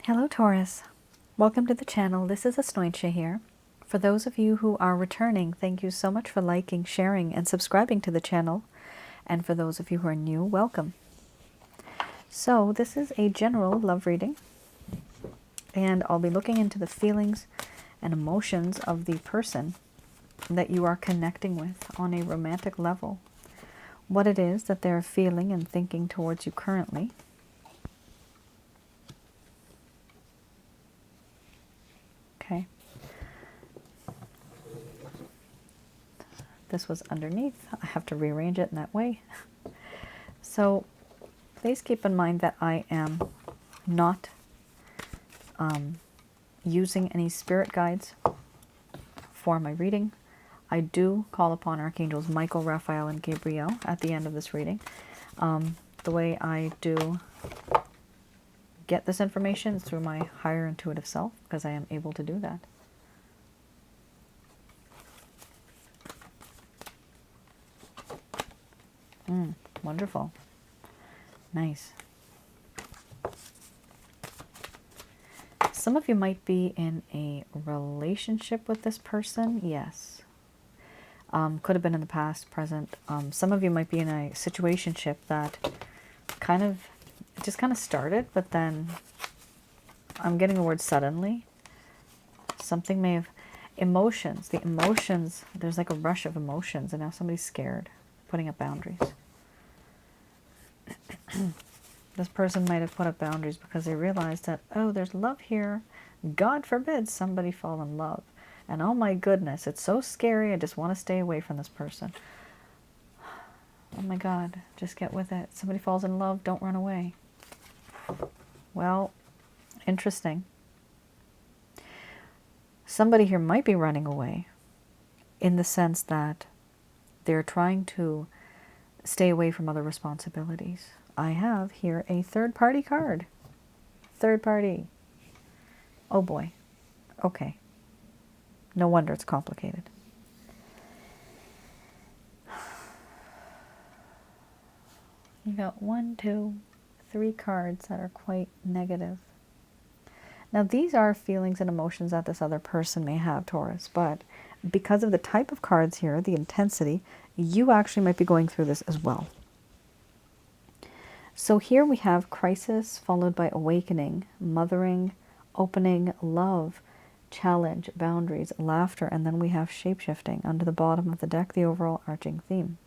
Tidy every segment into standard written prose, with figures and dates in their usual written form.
Hello Taurus, welcome to the channel. This is Asnointia here. For those of you who are returning, thank you so much for liking, sharing, and subscribing to the channel. And for those of you who are new, welcome. So this is a general love reading, and I'll be looking into the feelings and emotions of the person that you are connecting with on a romantic level. What it is that they're feeling and thinking towards you currently. Okay. This was underneath. I have to rearrange it in that way. So please keep in mind that I am not using any spirit guides for my reading. I do call upon Archangels Michael, Raphael, and Gabriel at the end of this reading. The way I do get this information is through my higher intuitive self, because I am able to do that. Wonderful. Nice. Some of you might be in a relationship with this person. Yes. Could have been in the past, present. Some of you might be in a situationship that just kind of started, but then I'm getting the word suddenly. Something may have emotions. The emotions, there's like a rush of emotions, and now somebody's scared, putting up boundaries. This person might have put up boundaries because they realized that, oh, there's love here. God forbid somebody fall in love. And oh my goodness, it's so scary. I just want to stay away from this person. Oh my God, just get with it. Somebody falls in love, don't run away. Well, interesting. Somebody here might be running away in the sense that they're trying to stay away from other responsibilities. I have here a third-party card. Third party. Oh boy. Okay. No wonder it's complicated. You got 1, 2, 3 cards that are quite negative. Now these are feelings and emotions that this other person may have, Taurus, but because of the type of cards here, the intensity, you actually might be going through this as well. So here we have crisis followed by awakening, mothering, opening, love, challenge, boundaries, laughter, and then we have shape-shifting under the bottom of the deck, the overall arching theme.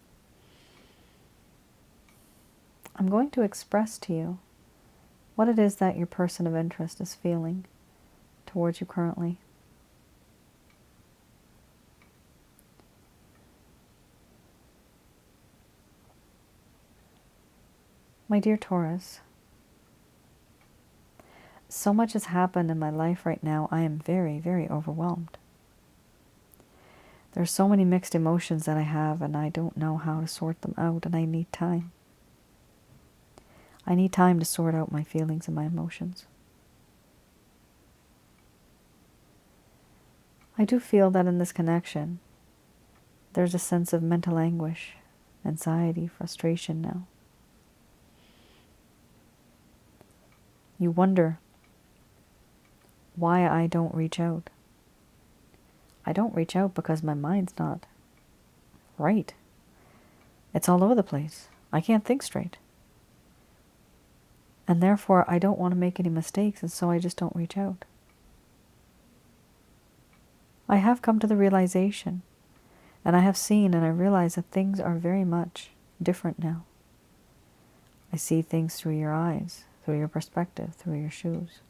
I'm going to express to you what it is that your person of interest is feeling towards you currently. My dear Taurus, so much has happened in my life right now. I am very, very overwhelmed. There are so many mixed emotions that I have, and I don't know how to sort them out, and I need time. I need time to sort out my feelings and my emotions. I do feel that in this connection, there's a sense of mental anguish, anxiety, frustration now. You wonder why I don't reach out. I don't reach out because my mind's not right. It's all over the place. I can't think straight. And therefore, I don't want to make any mistakes, and so I just don't reach out. I have come to the realization, and I have seen and I realize that things are very much different now. I see things through your eyes, through your perspective, through your shoes.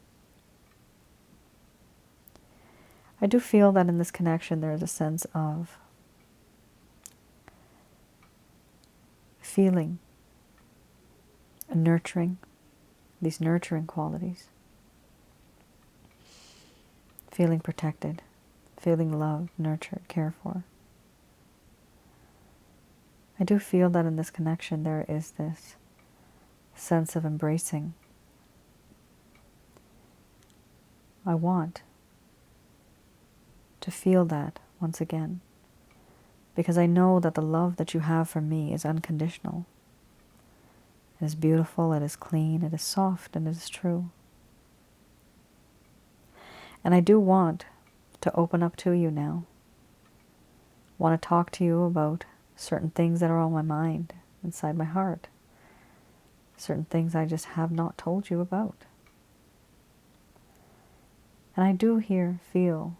I do feel that in this connection there is a sense of feeling, nurturing, these nurturing qualities. Feeling protected, feeling loved, nurtured, cared for. I do feel that in this connection there is this sense of embracing. I want to feel that once again, because I know that the love that you have for me is unconditional. It is beautiful, it is clean, it is soft, and it is true. And I do want to open up to you now. I want to talk to you about certain things that are on my mind, inside my heart. Certain things I just have not told you about. And I do feel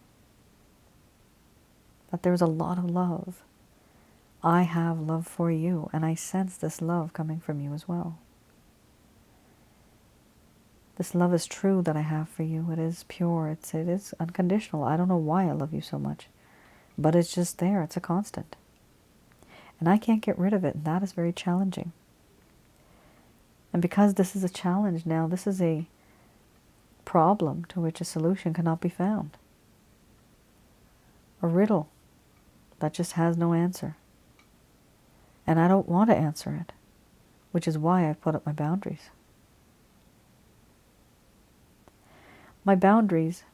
that there's a lot of love. I have love for you, and I sense this love coming from you as well. This love is true that I have for you. It is pure. It is unconditional. I don't know why I love you so much, but it's just there. It's a constant. And I can't get rid of it, and that is very challenging. And because this is a challenge now, this is a problem to which a solution cannot be found. A riddle that just has no answer. And I don't want to answer it, which is why I've put up my boundaries. My boundaries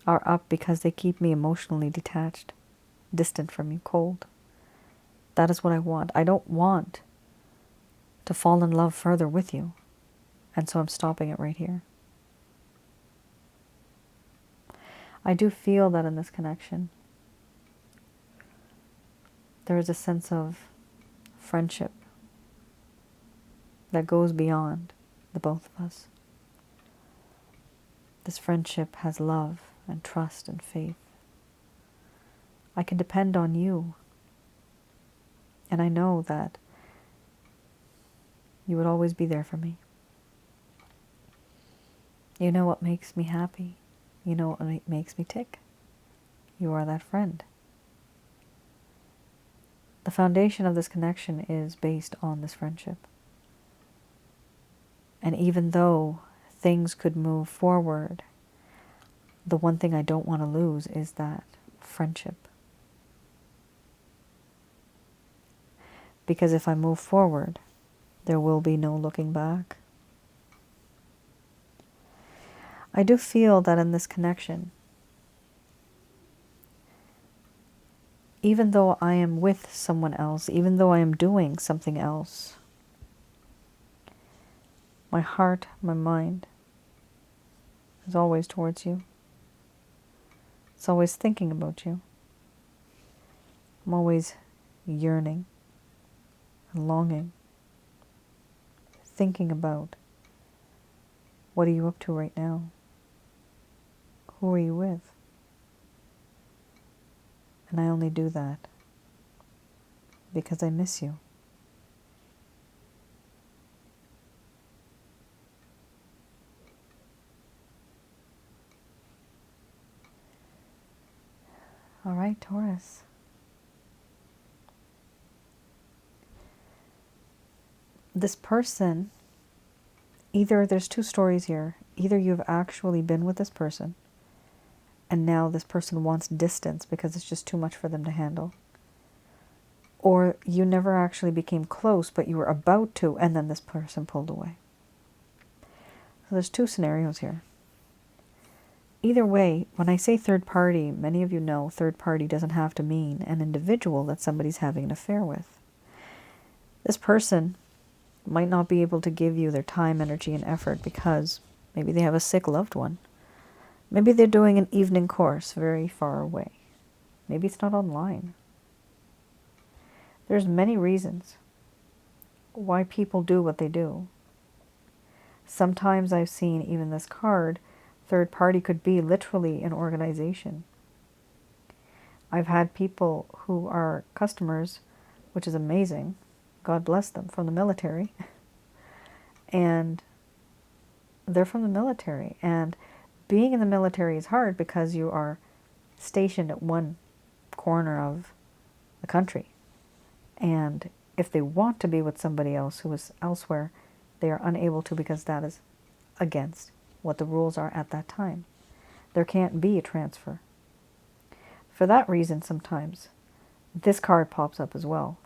are up because they keep me emotionally detached, distant from you, cold. That is what I want. I don't want to fall in love further with you, and so I'm stopping it right here. I do feel that in this connection, there is a sense of friendship that goes beyond the both of us. This friendship has love and trust and faith. I can depend on you, and I know that you would always be there for me. You know what makes me happy. You know what makes me tick. You are that friend. The foundation of this connection is based on this friendship. And even though things could move forward, the one thing I don't want to lose is that friendship. Because if I move forward, there will be no looking back. I do feel that in this connection, even though I am with someone else, even though I am doing something else, my heart, my mind is always towards you. It's always thinking about you. I'm always yearning and longing, thinking about, what are you up to right now? Who are you with? And I only do that because I miss you. All right, Taurus. This person, either there's two stories here. Either you've actually been with this person, and now this person wants distance because it's just too much for them to handle. Or you never actually became close, but you were about to, and then this person pulled away. So there's two scenarios here. Either way, when I say third party, many of you know third party doesn't have to mean an individual that somebody's having an affair with. This person might not be able to give you their time, energy, and effort because maybe they have a sick loved one. Maybe they're doing an evening course very far away. Maybe it's not online. There's many reasons why people do what they do. Sometimes I've seen even this card, third party could be literally an organization. I've had people who are customers, which is amazing, God bless them, from the military. And they're from the military. And being in the military is hard because you are stationed at one corner of the country. And if they want to be with somebody else who is elsewhere, they are unable to because that is against what the rules are at that time. There can't be a transfer. For that reason, sometimes this card pops up as well.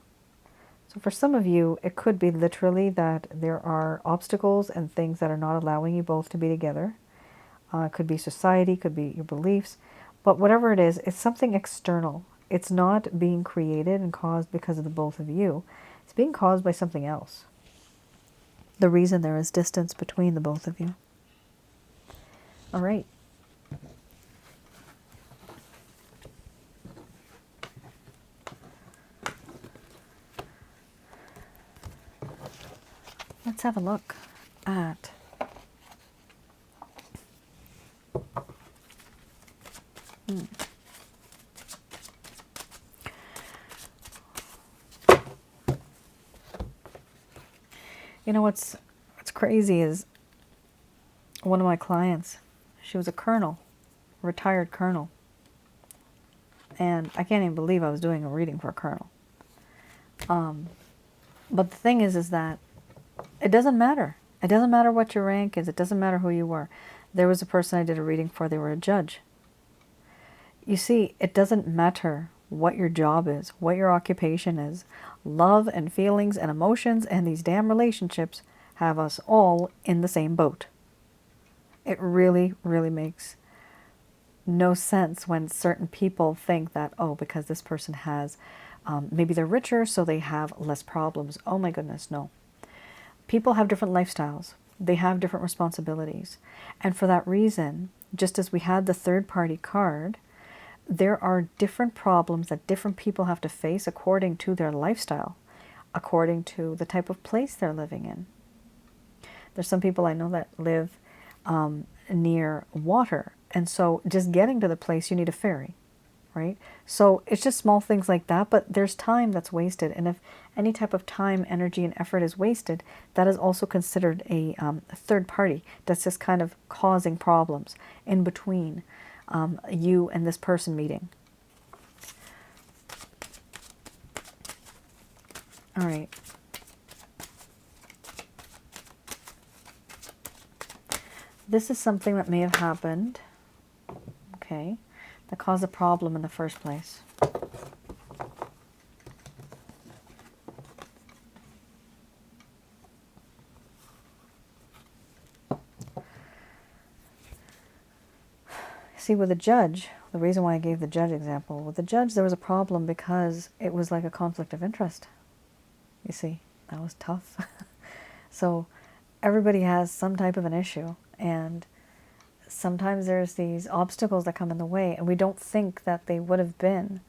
So for some of you, it could be literally that there are obstacles and things that are not allowing you both to be together. It could be society, could be your beliefs, but whatever it is, it's something external. It's not being created and caused because of the both of you. It's being caused by something else. The reason there is distance between the both of you. All right. let's have a look at you know what's crazy is one of my clients, she was a colonel, retired colonel. And I can't even believe I was doing a reading for a colonel. But the thing is that it doesn't matter. It doesn't matter what your rank is. It doesn't matter who you were. There was a person I did a reading for, they were a judge. You see, it doesn't matter what your job is, what your occupation is. Love and feelings and emotions and these damn relationships have us all in the same boat. It really, really makes no sense when certain people think that, oh, because this person has, maybe they're richer, so they have less problems. Oh my goodness, no. People have different lifestyles. They have different responsibilities. And for that reason, just as we had the third party card, there are different problems that different people have to face according to their lifestyle, according to the type of place they're living in. There's some people I know that live near water. And so just getting to the place, you need a ferry, right? So it's just small things like that, but there's time that's wasted. And if any type of time, energy, and effort is wasted, that is also considered a third party that's just kind of causing problems in between you and this person meeting. All right. This is something that may have happened, okay, that caused a problem in the first place. See, with the judge, the reason why I gave the judge example, with the judge there was a problem because it was like a conflict of interest. You see, that was tough. So everybody has some type of an issue, and sometimes there's these obstacles that come in the way, and we don't think that they would have been,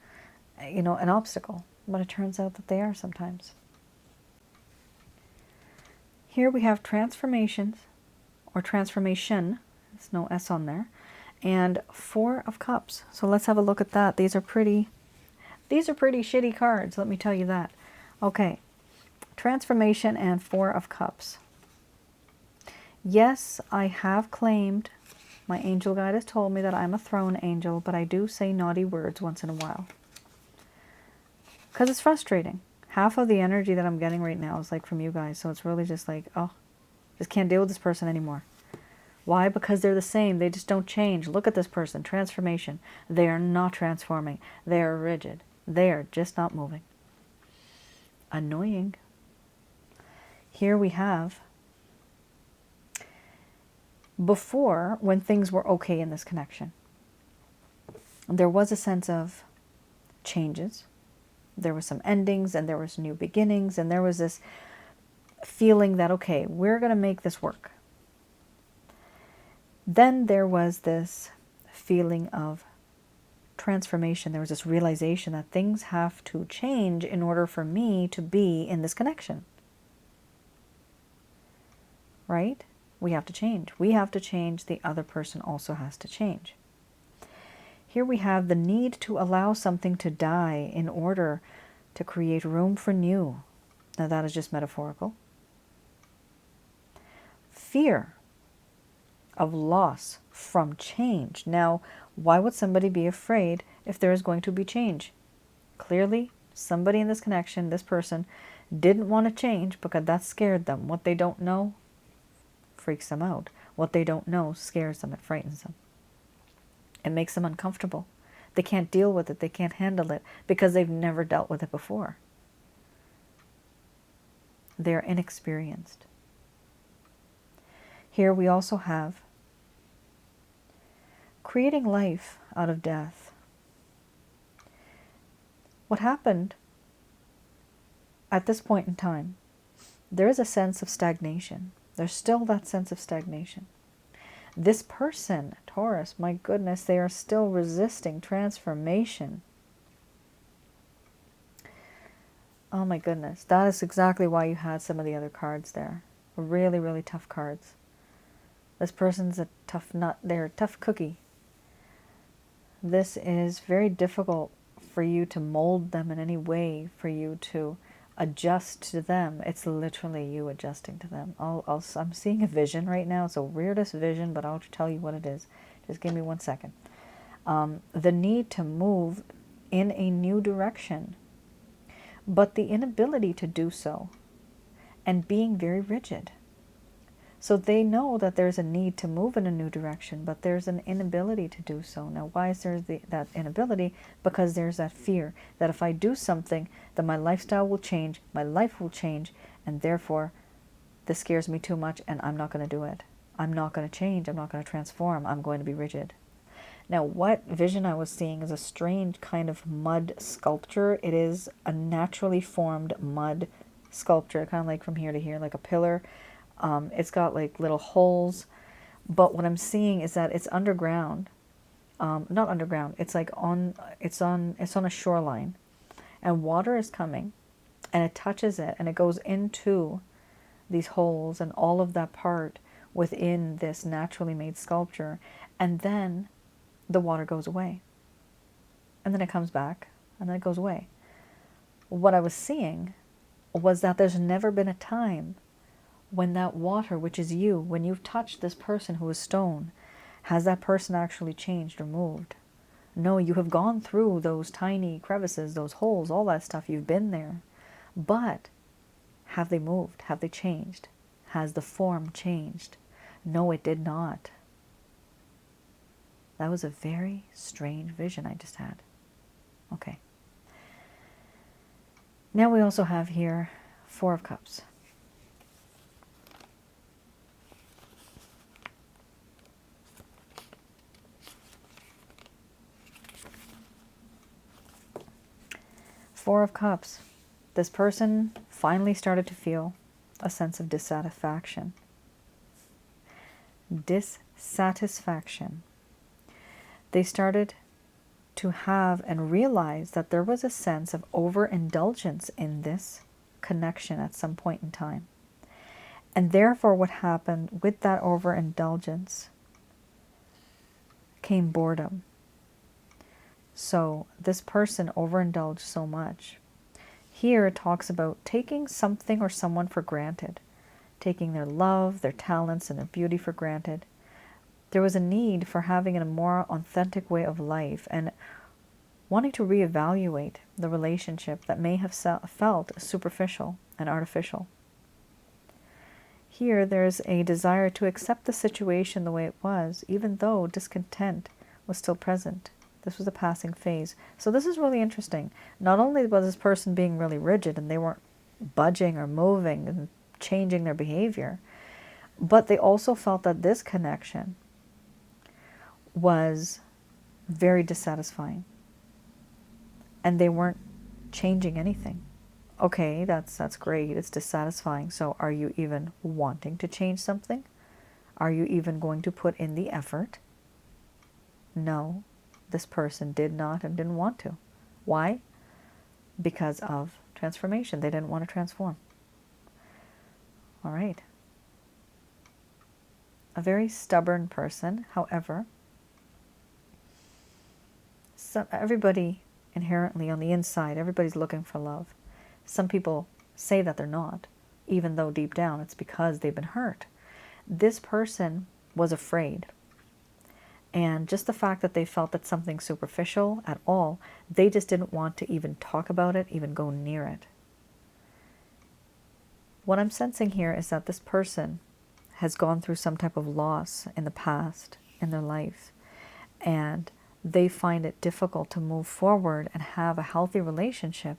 you know, an obstacle, but it turns out that they are sometimes. Here we have transformations, or transformation, there's no S on there, and Four of Cups. So let's have a look at that. These are pretty shitty cards, let me tell you that. Okay, transformation and Four of Cups. Yes, I have claimed, my angel guide has told me that I'm a throne angel, but I do say naughty words once in a while. Because it's frustrating. Half of the energy that I'm getting right now is like from you guys, so it's really just like, oh, just can't deal with this person anymore. Why? Because they're the same. They just don't change. Look at this person. Transformation. They are not transforming. They are rigid. They are just not moving. Annoying. Here we have, before, when things were okay in this connection, there was a sense of changes. There were some endings, and there was new beginnings, and there was this feeling that, okay, we're going to make this work. Then there was this feeling of transformation. There was this realization that things have to change in order for me to be in this connection. Right? We have to change. We have to change. The other person also has to change. Here we have the need to allow something to die in order to create room for new. Now that is just metaphorical. Fear of loss from change. Now, why would somebody be afraid if there is going to be change? Clearly, somebody in this connection, this person, didn't want to change because that scared them. What they don't know freaks them out. What they don't know scares them. It frightens them. It makes them uncomfortable. They can't deal with it. They can't handle it because they've never dealt with it before. They're inexperienced. Here we also have creating life out of death. What happened at this point in time, there is a sense of stagnation. There's still that sense of stagnation. This person, Taurus, my goodness, they are still resisting transformation. Oh my goodness, that is exactly why you had some of the other cards there. Really, really tough cards. This person's a tough nut. They're a tough cookie. This is very difficult for you to mold them in any way, for you to adjust to them. It's literally you adjusting to them. I'm seeing a vision right now. It's a weirdest vision, but I'll tell you what it is. Just give me 1 second. The need to move in a new direction, but the inability to do so, and being very rigid. So they know that there's a need to move in a new direction, but there's an inability to do so. Now, why is there that inability? Because there's that fear that if I do something, then my lifestyle will change, my life will change, and therefore this scares me too much and I'm not going to do it. I'm not going to change. I'm not going to transform. I'm going to be rigid. Now, what vision I was seeing is a strange kind of mud sculpture. It is a naturally formed mud sculpture, kind of like from here to here, like a pillar. It's got like little holes, but what I'm seeing is that it's underground. Not underground. It's like it's on a shoreline, and water is coming, and it touches it, and it goes into these holes and all of that part within this naturally made sculpture, and then the water goes away, and then it comes back, and then it goes away. What I was seeing was that there's never been a time when that water, which is you, when you've touched this person who is stone, has that person actually changed or moved? No, you have gone through those tiny crevices, those holes, all that stuff. You've been there. But have they moved? Have they changed? Has the form changed? No, it did not. That was a very strange vision I just had. Okay. Now we also have here 4 of Cups. Four of Cups. This person finally started to feel a sense of dissatisfaction. Dissatisfaction. They started to have and realize that there was a sense of overindulgence in this connection at some point in time. And therefore what happened with that overindulgence came boredom. So this person overindulged so much. Here it talks about taking something or someone for granted, taking their love, their talents, and their beauty for granted. There was a need for having a more authentic way of life and wanting to reevaluate the relationship that may have felt superficial and artificial. Here there's a desire to accept the situation the way it was, even though discontent was still present. This was a passing phase. So this is really interesting. Not only was this person being really rigid and they weren't budging or moving and changing their behavior, but they also felt that this connection was very dissatisfying. And they weren't changing anything. Okay, that's great. It's dissatisfying. So are you even wanting to change something? Are you even going to put in the effort? No. This person did not and didn't want to. Why? Because of transformation. They didn't want to transform. All right. A very stubborn person, however. Everybody inherently on the inside, everybody's looking for love. Some people say that they're not, even though deep down it's because they've been hurt. This person was afraid. And just the fact that they felt that something superficial at all, they just didn't want to even talk about it, even go near it. What I'm sensing here is that this person has gone through some type of loss in the past in their life, and they find it difficult to move forward and have a healthy relationship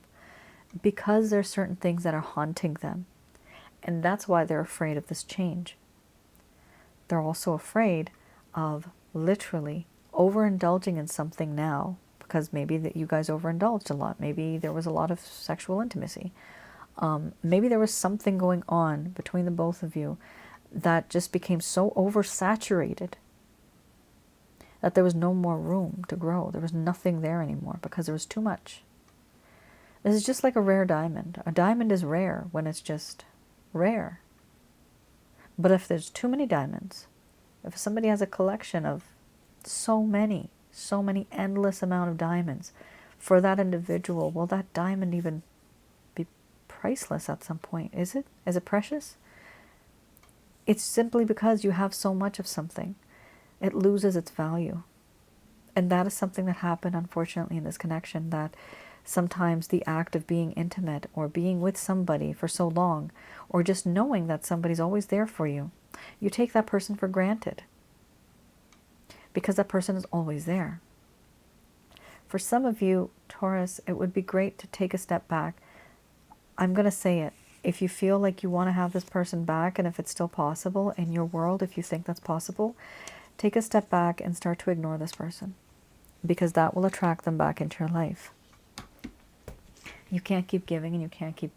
because there's certain things that are haunting them. And that's why they're afraid of this change. They're also afraid of literally overindulging in something now, because maybe that you guys overindulged a lot. Maybe there was a lot of sexual intimacy. Maybe there was something going on between the both of you that just became so oversaturated that there was no more room to grow. There was nothing there anymore because there was too much. This is just like a rare diamond. A diamond is rare when it's just rare. But if there's too many diamonds, if somebody has a collection of so many endless amount of diamonds, for that individual, will that diamond even be priceless at some point? Is it? Is it precious? It's simply because you have so much of something, it loses its value. And that is something that happened, unfortunately, in this connection, that sometimes the act of being intimate or being with somebody for so long, or just knowing that somebody's always there for you, you take that person for granted because that person is always there. For some of you, Taurus, it would be great to take a step back. I'm going to say it. If you feel like you want to have this person back, and if it's still possible in your world, if you think that's possible, take a step back and start to ignore this person, because that will attract them back into your life. You can't keep giving, and you can't be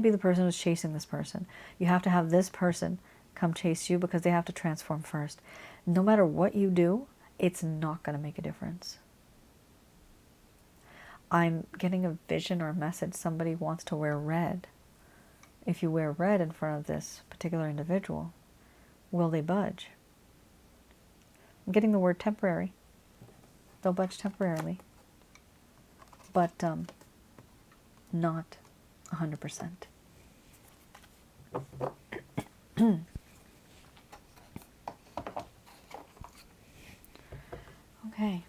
the person who's chasing this person. You have to have this person come chase you, because they have to transform first. No matter what you do, it's not going to make a difference. I'm getting a vision or a message. Somebody wants to wear red. If you wear red in front of this particular individual, will they budge? I'm getting the word temporary. They'll budge temporarily, but not 100%. Okay.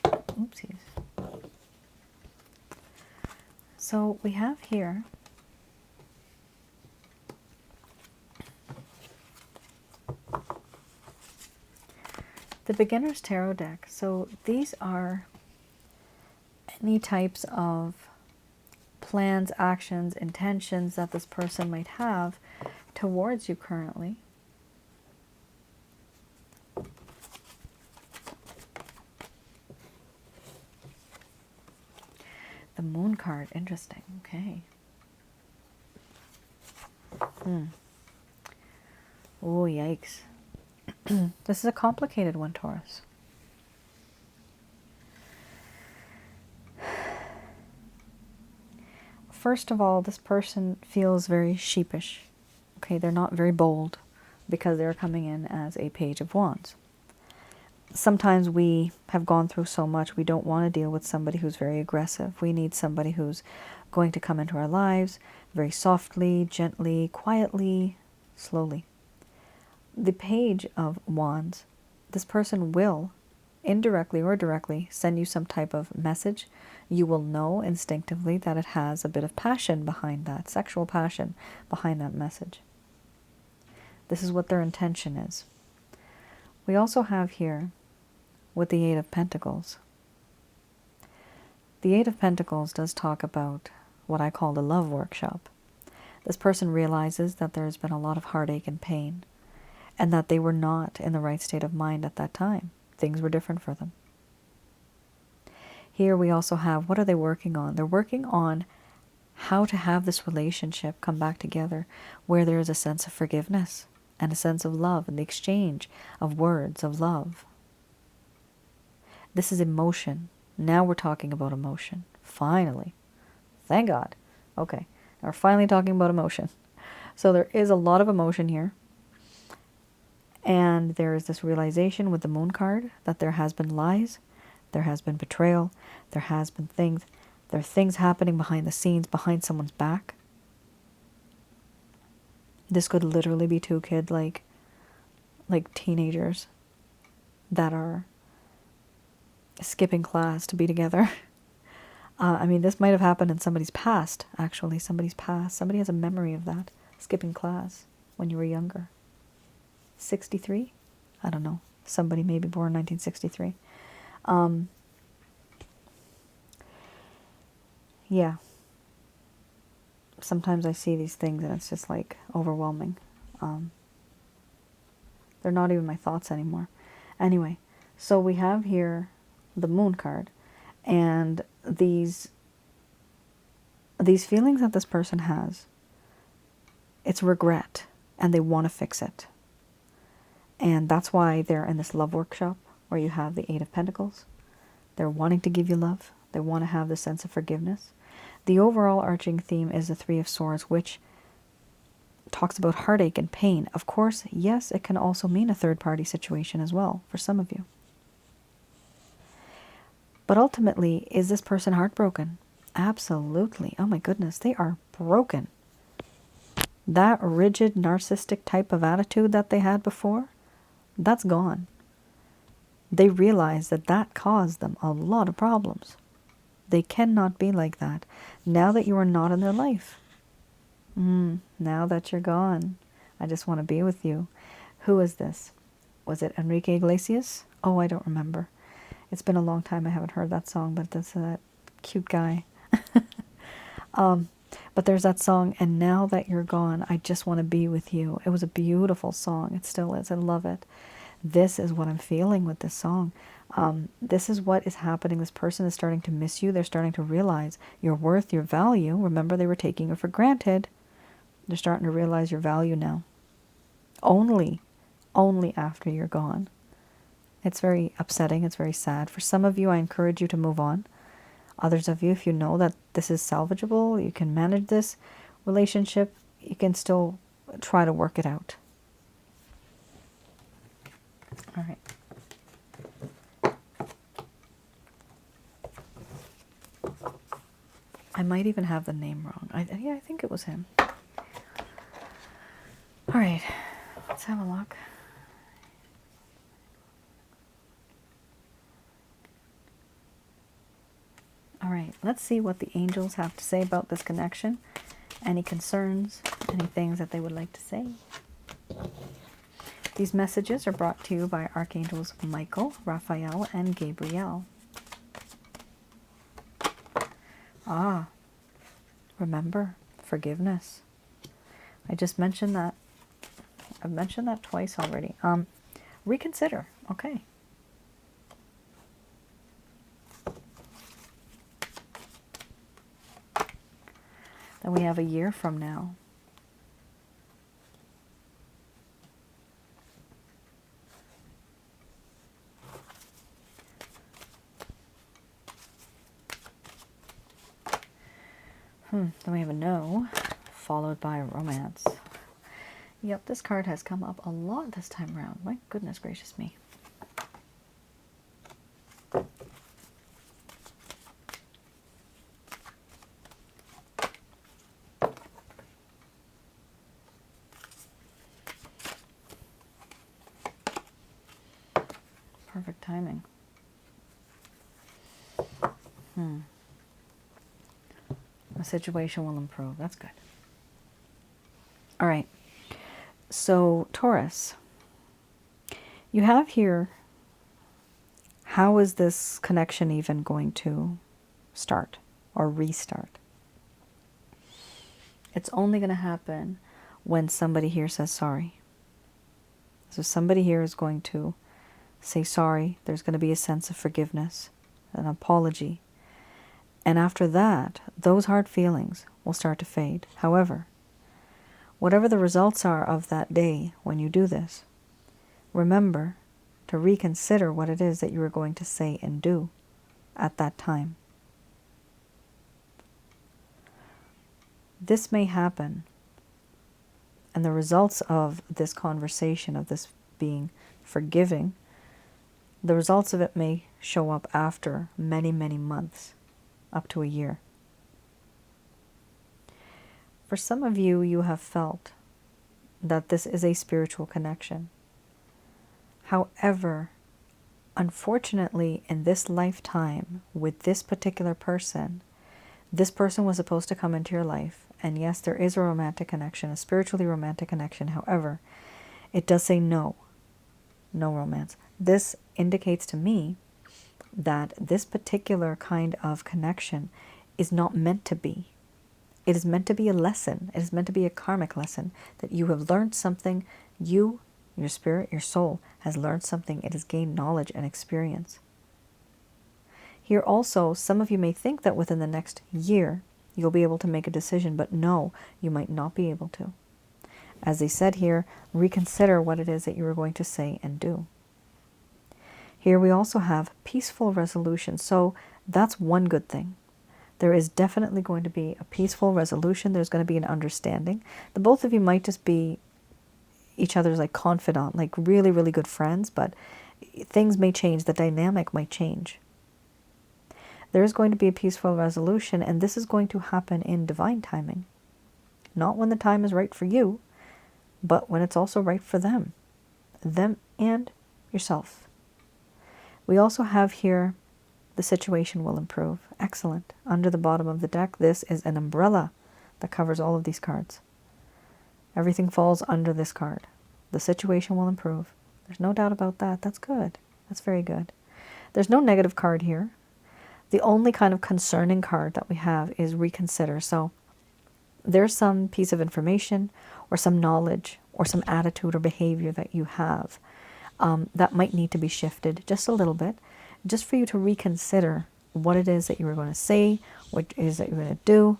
Oopsies. So we have here the Beginner's Tarot deck. So these are any types of plans, actions, intentions that this person might have towards you currently. The Moon card, interesting. Okay. Oh, yikes. This is a complicated one, Taurus. First of all, this person feels very sheepish. Okay, they're not very bold because they're coming in as a Page of Wands. Sometimes we have gone through so much, we don't want to deal with somebody who's very aggressive. We need somebody who's going to come into our lives very softly, gently, quietly, slowly. The Page of Wands, this person will indirectly or directly send you some type of message. You will know instinctively that it has a bit of passion behind that, sexual passion behind that message. This is what their intention is. We also have here with the Eight of Pentacles. The Eight of Pentacles does talk about what I call the love workshop. This person realizes that there's been a lot of heartache and pain, and that they were not in the right state of mind at that time. Things were different for them. Here we also have, what are they working on? They're working on how to have this relationship come back together where there is a sense of forgiveness and a sense of love and the exchange of words of love. This is emotion. Now we're talking about emotion. Finally. Thank God. Okay. Now we're finally talking about emotion. So there is a lot of emotion here. And there is this realization with the Moon card that there has been lies, there has been betrayal, there has been things, there are things happening behind the scenes, behind someone's back. This could literally be two kids, like teenagers that are skipping class to be together. I mean, this might have happened in somebody's past, actually, somebody's past. Somebody has a memory of that, skipping class when you were younger. 63? I don't know. Somebody maybe born 1963. Yeah. Sometimes I see these things and it's just like overwhelming. They're not even my thoughts anymore. Anyway, so we have here the Moon card, and these feelings that this person has, it's regret, and they want to fix it. And that's why they're in this love workshop where you have the Eight of Pentacles. They're wanting to give you love. They want to have the sense of forgiveness. The overall arching theme is the Three of Swords, which talks about heartache and pain. Of course, yes, it can also mean a third-party situation as well for some of you. But ultimately, is this person heartbroken? Absolutely. Oh my goodness, they are broken. That rigid, narcissistic type of attitude that they had before, that's gone. They realize that that caused them a lot of problems. They cannot be like that now that you are not in their life. Now that you're gone, I just want to be with you. Who is this? Was it Enrique Iglesias? Oh, I don't remember. It's been a long time. I haven't heard that song, but that's that cute guy. But there's that song, and now that you're gone, I just want to be with you. It was a beautiful song. It still is. I love it. This is what I'm feeling with this song. This is what is happening. This person is starting to miss you. They're starting to realize your worth, your value. Remember, they were taking you for granted. They're starting to realize your value now. Only after you're gone. It's very upsetting. It's very sad. For some of you, I encourage you to move on. Others of you, if you know that this is salvageable, you can manage this relationship, you can still try to work it out. All right. I might even have the name wrong. Yeah, I think it was him. All right, let's have a look. All right, let's see what the angels have to say about this connection. Any concerns, any things that they would like to say. These messages are brought to you by Archangels Michael, Raphael, and Gabriel. Remember, forgiveness. I just mentioned that. I've mentioned that twice already. Reconsider, okay. Then we have a year from now. Then we have a no, followed by a romance. Yep, this card has come up a lot this time around. My goodness gracious me. Perfect timing. The situation will improve. That's good. All right. So, Taurus, you have here, how is this connection even going to start or restart? It's only going to happen when somebody here says sorry. So somebody here is going to say sorry. There's going to be a sense of forgiveness, an apology. And after that, those hard feelings will start to fade. However, whatever the results are of that day when you do this, remember to reconsider what it is that you are going to say and do at that time. This may happen, and the results of this conversation, of this being forgiving, the results of it may show up after many, many months, up to a year. For some of you, you have felt that this is a spiritual connection. However, unfortunately, in this lifetime, with this particular person, this person was supposed to come into your life. And yes, there is a romantic connection, a spiritually romantic connection. However, it does say no romance. This indicates to me that this particular kind of connection is not meant to be. It is meant to be a lesson. It is meant to be a karmic lesson, that you have learned something. You, your spirit, your soul, has learned something. It has gained knowledge and experience. Here also, some of you may think that within the next year, you'll be able to make a decision, but no, you might not be able to. As they said here, reconsider what it is that you are going to say and do. Here we also have peaceful resolution. So that's one good thing. There is definitely going to be a peaceful resolution. There's going to be an understanding. The both of you might just be each other's like confidant, like really, really good friends, but things may change. The dynamic might change. There is going to be a peaceful resolution, and this is going to happen in divine timing. Not when the time is right for you, but when it's also right for them and yourself. We also have here, the situation will improve. Excellent. Under the bottom of the deck, this is an umbrella that covers all of these cards. Everything falls under this card. The situation will improve. There's no doubt about that. That's good. That's very good. There's no negative card here. The only kind of concerning card that we have is reconsider. So there's some piece of information or some knowledge or some attitude or behavior that you have that might need to be shifted just a little bit, just for you to reconsider what it is that you were going to say, what it is that you're going to do,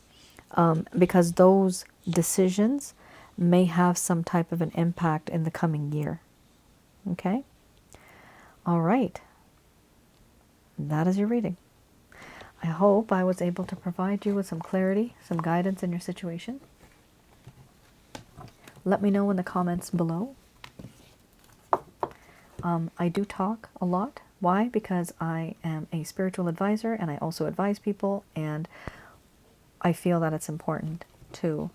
because those decisions may have some type of an impact in the coming year. Okay? All right. That is your reading. I hope I was able to provide you with some clarity, some guidance in your situation. Let me know in the comments below. I do talk a lot. Why? Because I am a spiritual advisor and I also advise people, and I feel that it's important to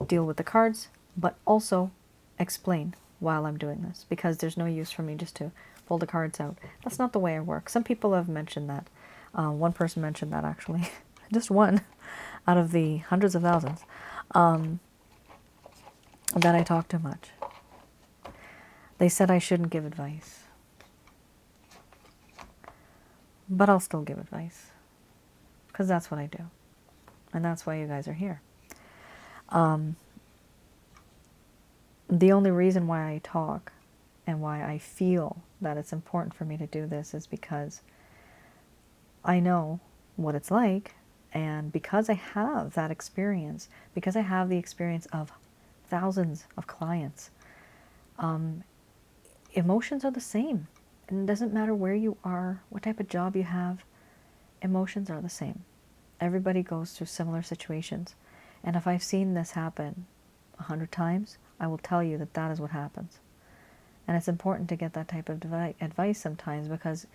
deal with the cards, but also explain while I'm doing this, because there's no use for me just to pull the cards out. That's not the way I work. Some people have mentioned that. One person mentioned that, actually. Just one out of the hundreds of thousands, that I talk too much. They said I shouldn't give advice. But I'll still give advice, because that's what I do. And that's why you guys are here. The only reason why I talk and why I feel that it's important for me to do this is because I know what it's like, and because I have that experience, because I have the experience of thousands of clients, emotions are the same. And it doesn't matter where you are, what type of job you have, emotions are the same. Everybody goes through similar situations. And if I've seen this happen 100 times, I will tell you that that is what happens. And it's important to get that type of advice sometimes, because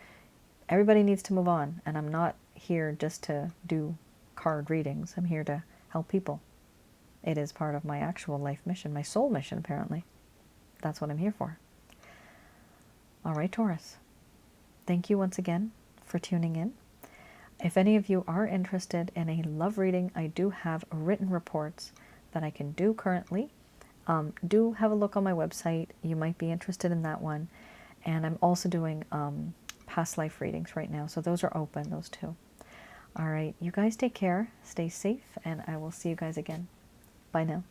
everybody needs to move on. And I'm not here just to do card readings. I'm here to help people. It is part of my actual life mission, my soul mission, apparently. That's what I'm here for. All right, Taurus. Thank you once again for tuning in. If any of you are interested in a love reading, I do have written reports that I can do currently. Do have a look on my website. You might be interested in that one. And I'm also doing past life readings right now. So those are open, those two. All right, you guys take care, stay safe, and I will see you guys again. Bye now.